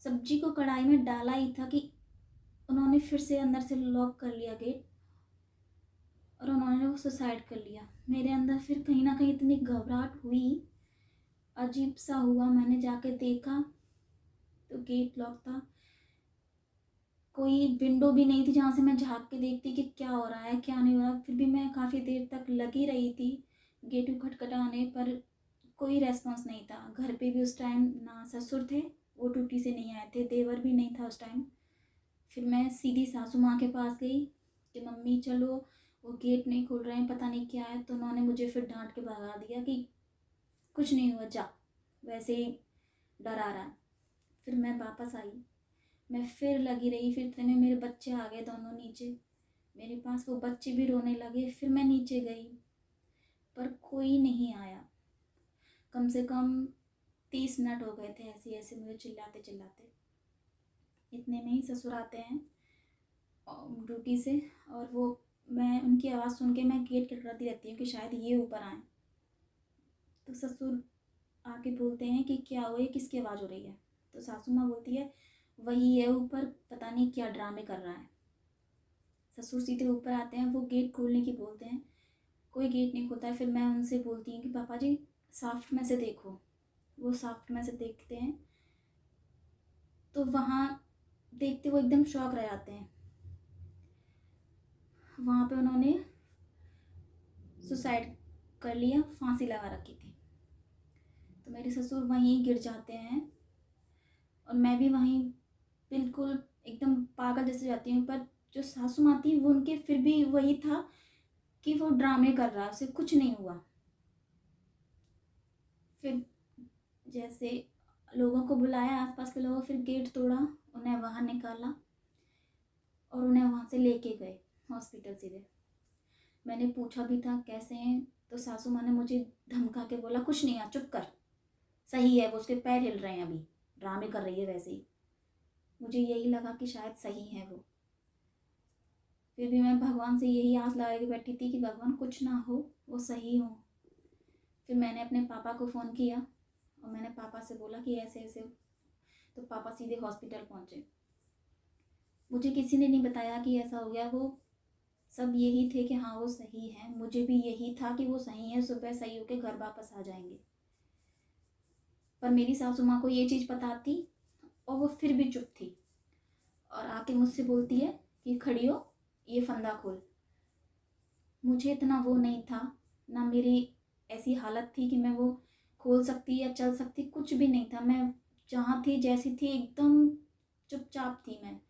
सब्जी को कढ़ाई में डाला ही था कि उन्होंने फिर से अंदर से लॉक कर लिया गेट और उन्होंने वो सुसाइड कर लिया। मेरे अंदर फिर कहीं ना कहीं इतनी घबराहट हुई, अजीब सा हुआ। मैंने जाके देखा तो गेट लॉक था, कोई विंडो भी नहीं थी जहाँ से मैं झाँक के देखती कि क्या हो रहा है क्या नहीं हो रहा। फिर भी मैं काफ़ी देर तक लगी रही थी गेट को खटखटाने, पर कोई रेस्पॉन्स नहीं था। घर पे भी उस टाइम ना ससुर थे, वो ड्यूटी से नहीं आए थे, देवर भी नहीं था उस टाइम। फिर मैं सीधी सासू माँ के पास गई कि मम्मी चलो, वो गेट नहीं खोल रहे हैं, पता नहीं क्या है। तो उन्होंने मुझे फिर डांट के भगा दिया कि कुछ नहीं हुआ, जा, वैसे ही डरा रहा है। फिर मैं वापस आई, मैं फिर लगी रही। फिर इतने में मेरे बच्चे आ गए दोनों नीचे मेरे पास, वो बच्चे भी रोने लगे। फिर मैं नीचे गई पर कोई नहीं आया। कम से कम 30 मिनट हो गए थे ऐसे ऐसे मुझे चिल्लाते चिल्लाते। इतने में ही ससुर आते हैं ड्यूटी से, और वो, मैं उनकी आवाज़ सुन के मैं गेट खटखटाती रहती हूँ कि शायद ये ऊपर आए। तो ससुर आके बोलते हैं कि क्या हुआ, किसकी आवाज़ हो रही है। तो सासू माँ बोलती है वही है ऊपर, पता नहीं क्या ड्रामे कर रहा है। ससुर सीधे ऊपर आते हैं, वो गेट खोलने की बोलते हैं, कोई गेट नहीं खोलता है। फिर मैं उनसे बोलती हूँ कि पापा जी साफ्ट में से देखो। वो साफ्ट में से देखते हैं तो वहाँ देखते वो एकदम शॉक रह जाते हैं। वहाँ पे उन्होंने सुसाइड कर लिया, फांसी लगा रखी थी। तो मेरे ससुर वहीं गिर जाते हैं और मैं भी वहीं बिल्कुल एकदम पागल जैसे जाती हूँ। पर जो सासू माँ थी वो, उनके फिर भी वही था कि वो ड्रामे कर रहा है, उसे कुछ नहीं हुआ। फिर जैसे लोगों को बुलाया, आसपास के लोगों, फिर गेट तोड़ा, उन्हें बाहर निकाला और उन्हें वहाँ से लेके गए हॉस्पिटल सीधे। मैंने पूछा भी था कैसे हैं, तो सासू माँ ने मुझे धमका के बोला कुछ नहीं, चुप कर, सही है, वो उसके पैर हिल रहे हैं, अभी ड्रामे कर रही है वैसे ही। मुझे यही लगा कि शायद सही है वो। फिर भी मैं भगवान से यही आस लगा के बैठी थी कि भगवान कुछ ना हो, वो सही हो। फिर मैंने अपने पापा को फ़ोन किया और मैंने पापा से बोला कि ऐसे ऐसे। तो पापा सीधे हॉस्पिटल पहुँचे। मुझे किसी ने नहीं बताया कि ऐसा हो गया। वो सब यही थे कि हाँ वो सही है, मुझे भी यही था कि वो सही है, सुबह सही होके घर वापस आ जाएंगे। पर मेरी सासू माँ को ये चीज़ पता थी और वो फिर भी चुप थी और आके मुझसे बोलती है कि खड़ी हो, ये फंदा खोल। मुझे इतना वो नहीं था, ना मेरी ऐसी हालत थी कि मैं वो खोल सकती या चल सकती, कुछ भी नहीं था। मैं जहाँ थी जैसी थी एकदम चुपचाप थी मैं।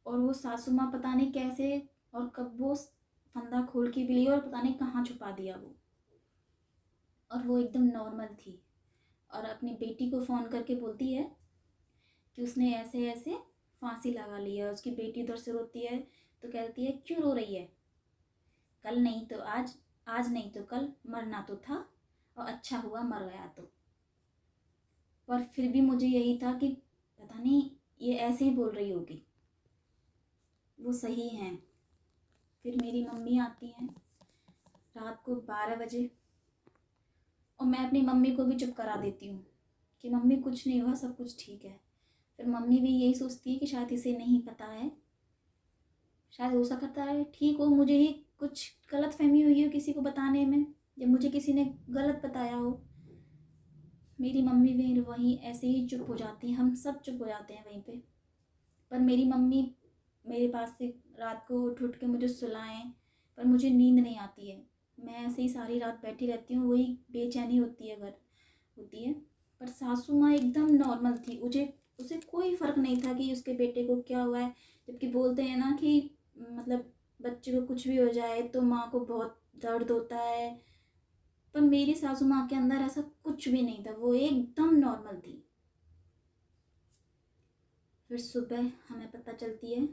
और वो सासू माँ पता नहीं कैसे और कब वो फंदा खोल के भी ली और पता नहीं कहाँ छुपा दिया वो। और वो एकदम नॉर्मल थी और अपनी बेटी को फ़ोन करके बोलती है कि उसने ऐसे ऐसे फांसी लगा ली है। उसकी बेटी उधर से रोती है तो कहती है क्यों रो रही है, कल नहीं तो आज, आज नहीं तो कल मरना तो था और अच्छा हुआ मर गया तो। पर फिर भी मुझे यही था कि पता नहीं ये ऐसे ही बोल रही होगी, वो सही हैं। फिर मेरी मम्मी आती हैं रात को 12 बजे और मैं अपनी मम्मी को भी चुप करा देती हूँ कि मम्मी कुछ नहीं हुआ, सब कुछ ठीक है। फिर मम्मी भी यही सोचती है कि शायद इसे नहीं पता है, शायद हो सकता है ठीक हो, मुझे ही कुछ गलत फहमी हुई हो किसी को बताने में, या मुझे किसी ने गलत बताया हो। मेरी मम्मी भी वहीं ऐसे ही चुप हो जाती हैं, हम सब चुप हो जाते हैं वहीं पे। पर मेरी मम्मी मेरे पास से रात को उठ उठ के मुझे सुलाएं, पर मुझे नींद नहीं आती है। मैं ऐसे ही सारी रात बैठी रहती हूँ, वही बेचैनी होती है, घर होती है। पर सासू माँ एकदम नॉर्मल थी, मुझे उसे कोई फ़र्क नहीं था कि उसके बेटे को क्या हुआ है। जबकि बोलते हैं ना कि मतलब बच्चे को कुछ भी हो जाए तो माँ को बहुत दर्द होता है, पर मेरी सासू माँ के अंदर ऐसा कुछ भी नहीं था, वो एकदम नॉर्मल थी। फिर सुबह हमें पता चलती है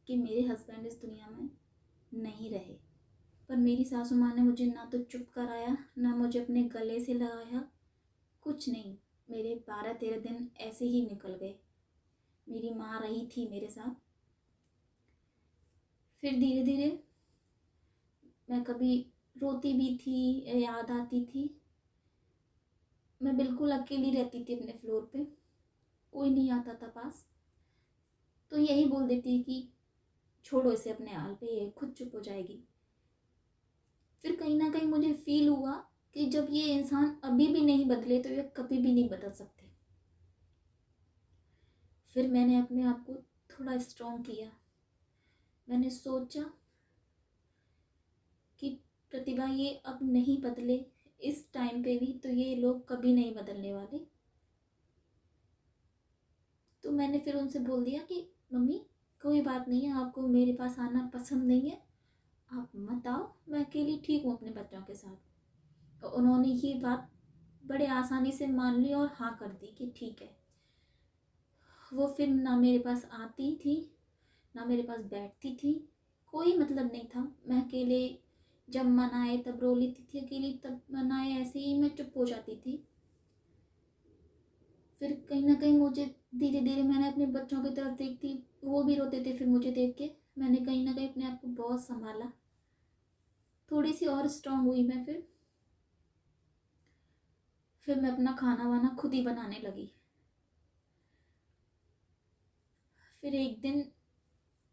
कि मेरे हस्बैंड इस दुनिया में नहीं रहे। पर मेरी सासू माँ ने मुझे ना तो चुप कराया, ना मुझे अपने गले से लगाया, कुछ नहीं। मेरे 12-13 दिन ऐसे ही निकल गए, मेरी माँ रही थी मेरे साथ। फिर धीरे धीरे मैं कभी रोती भी थी, याद आती थी। मैं बिल्कुल अकेली रहती थी अपने फ्लोर पे, कोई नहीं आता था पास। तो यही बोल देती कि छोड़ो इसे अपने हाल पे, ये खुद चुप हो जाएगी। फिर कहीं ना कहीं मुझे फील हुआ कि जब ये इंसान अभी भी नहीं बदले तो ये कभी भी नहीं बदल सकते। फिर मैंने अपने आप को थोड़ा स्ट्रॉन्ग किया। मैंने सोचा कि प्रतिभा ये अब नहीं बदले इस टाइम पे भी, तो ये लोग कभी नहीं बदलने वाले। तो मैंने फिर उनसे बोल दिया कि मम्मी कोई बात नहीं है, आपको मेरे पास आना पसंद नहीं है, आप मत आओ, मैं अकेली ठीक हूँ अपने बच्चों के साथ। तो उन्होंने ये बात बड़े आसानी से मान ली और हाँ कर दी कि ठीक है। वो फिर ना मेरे पास आती थी, ना मेरे पास बैठती थी, कोई मतलब नहीं था। मैं अकेले जब मन आए तब रो लेती थी, अकेली तब मन आए ऐसे ही मैं चुप हो जाती थी। फिर कहीं ना कहीं मुझे धीरे धीरे मैंने अपने बच्चों की तरफ देखती, वो भी रोते थे, फिर मुझे देख के मैंने कहीं ना कहीं अपने आप को बहुत संभाला। थोड़ी सी और स्ट्रांग हुई मैं। फिर मैं अपना खाना वाना खुद ही बनाने लगी। फिर एक दिन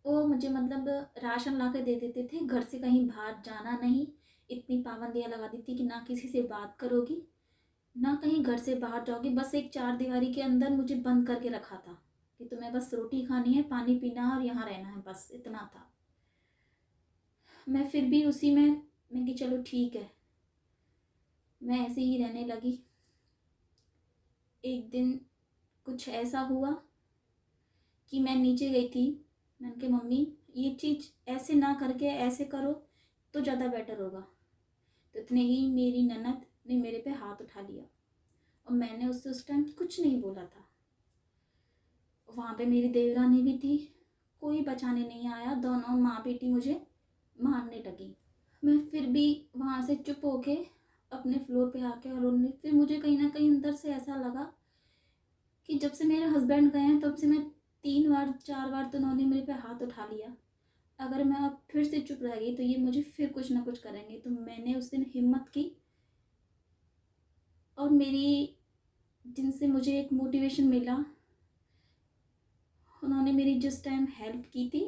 वो मुझे मतलब राशन ला के दे देते थे, घर से कहीं बाहर जाना नहीं। इतनी पाबंदियाँ लगा दी थी कि ना किसी से बात करोगी, ना कहीं घर से बाहर जाओगी, बस एक चार दीवारी के अंदर मुझे बंद करके रखा था कि तुम्हें बस रोटी खानी है, पानी पीना है और यहाँ रहना है, बस इतना था। मैं फिर भी उसी में मैं कि चलो ठीक है, मैं ऐसे ही रहने लगी। एक दिन कुछ ऐसा हुआ कि मैं नीचे गई थी। मैंने कहा मम्मी ये चीज़ ऐसे ना करके ऐसे करो तो ज़्यादा बेटर होगा। तो इतने ही मेरी ननद ने मेरे पे हाथ उठा लिया और मैंने उससे उस टाइम कुछ नहीं बोला था। वहाँ पे मेरी देवरानी भी थी, कोई बचाने नहीं आया, दोनों माँ बेटी मुझे मारने लगी। मैं फिर भी वहाँ से चुप होके अपने फ्लोर पे आके और रोने। फिर मुझे कहीं ना कहीं अंदर से ऐसा लगा कि जब से मेरे हस्बैंड गए हैं तब से मैं 3 बार 4 बार तो उन्होंने मेरे पे हाथ उठा लिया। अगर मैं अब फिर से चुप रह गई तो ये मुझे फिर कुछ ना कुछ करेंगे। तो मैंने उस दिन हिम्मत की और मेरी जिनसे मुझे एक मोटिवेशन मिला, उन्होंने मेरी जिस टाइम हेल्प की थी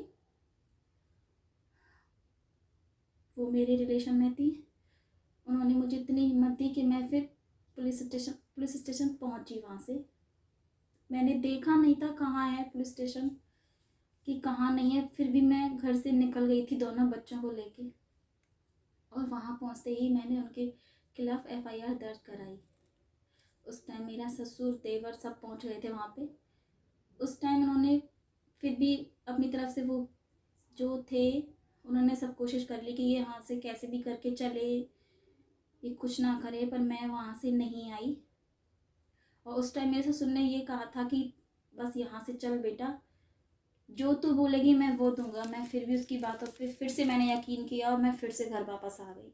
वो मेरे रिलेशन में थी। उन्होंने मुझे इतनी हिम्मत दी कि मैं फिर पुलिस स्टेशन पहुंची। वहाँ से मैंने देखा नहीं था कहाँ है पुलिस स्टेशन कि कहाँ नहीं है, फिर भी मैं घर से निकल गई थी दोनों बच्चों को लेके। और वहाँ पहुँचते ही मैंने उनके खिलाफ़ एफआईआर दर्ज कराई। उस टाइम मेरा ससुर देवर सब पहुँच गए थे वहाँ पे। उस टाइम उन्होंने फिर भी अपनी तरफ से वो जो थे उन्होंने सब कोशिश कर ली कि ये यहाँ से कैसे भी करके चले, ये कुछ ना करे, पर मैं वहाँ से नहीं आई। और उस टाइम मेरे ससुर ने ये कहा था कि बस यहाँ से चल बेटा, जो तू बोलेगी मैं वो दूंगा। मैं फिर भी उसकी बातों पे फिर से मैंने यकीन किया और मैं फिर से घर वापस आ गई।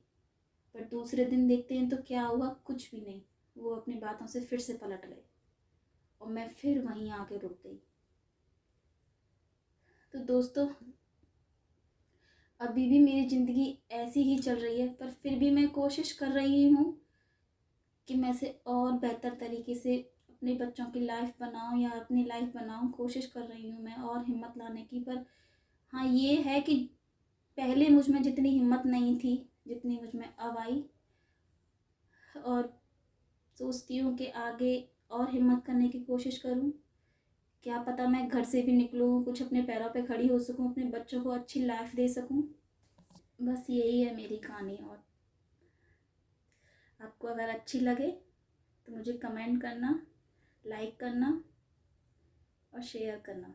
पर दूसरे दिन देखते हैं तो क्या हुआ, कुछ भी नहीं। वो अपनी बातों से फिर से पलट गए और मैं फिर वहीं आके रुक गई। तो दोस्तों अभी भी मेरी ज़िंदगी ऐसी ही चल रही है, पर फिर भी मैं कोशिश कर रही हूँ कि मैं से और बेहतर तरीके से अपने बच्चों की लाइफ बनाऊँ या अपनी लाइफ बनाऊँ। कोशिश कर रही हूँ मैं और हिम्मत लाने की। पर हाँ ये है कि पहले मुझ में जितनी हिम्मत नहीं थी जितनी मुझ में अब आई। और सोचती हूँ कि आगे और हिम्मत करने की कोशिश करूँ। क्या पता मैं घर से भी निकलूँ, कुछ अपने पैरों पे खड़ी हो सकूँ, अपने बच्चों को अच्छी लाइफ दे सकूँ। बस यही है मेरी कहानी। और आपको अगर अच्छी लगे तो मुझे कमेंट करना, लाइक करना और शेयर करना।